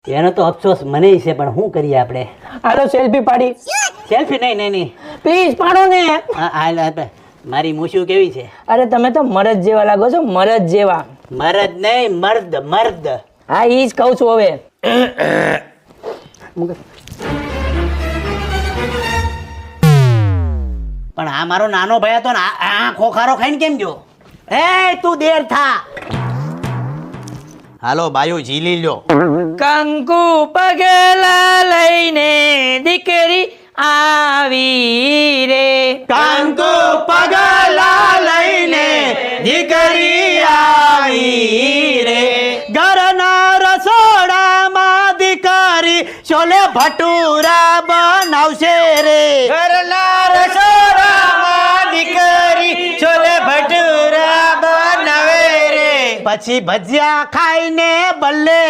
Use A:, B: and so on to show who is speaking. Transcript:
A: એનો તો અફસોસ મને છે, પણ શું કરીએ આપણે?
B: હાલો સેલ્ફી પાડી.
A: સેલ્ફી નહીં.
B: પ્લીઝ પાડો ને.
A: હા, મારી મૂછું કેવી છે?
B: અરે તમે તો મરદ જેવા લાગો છો, મરદ જેવા.
A: મરદ નહીં, મર્દ.
B: હા ઈ જ કહું છું હવે.
A: પણ આ મારો નાનો ભાઈ હતો ને, આ ખોખારો ખાઈને કેમ ગયો? એ તું દેર થા. હાલો બાયું ઝીલી લ્યો.
B: કંકુ પગલા લઈને દીકરી આવી રે.
A: કંકુ પગલા લઈને દીકરી આવી રે. ઘરના રસોડામાં દીકરી છોલે ભટુરા બનાવશે રે. ઘરના રસોડામાં દીકરી છોલે ભટુરા બનાવે રે. પછી ભજીયા ખાઈને બલ્લે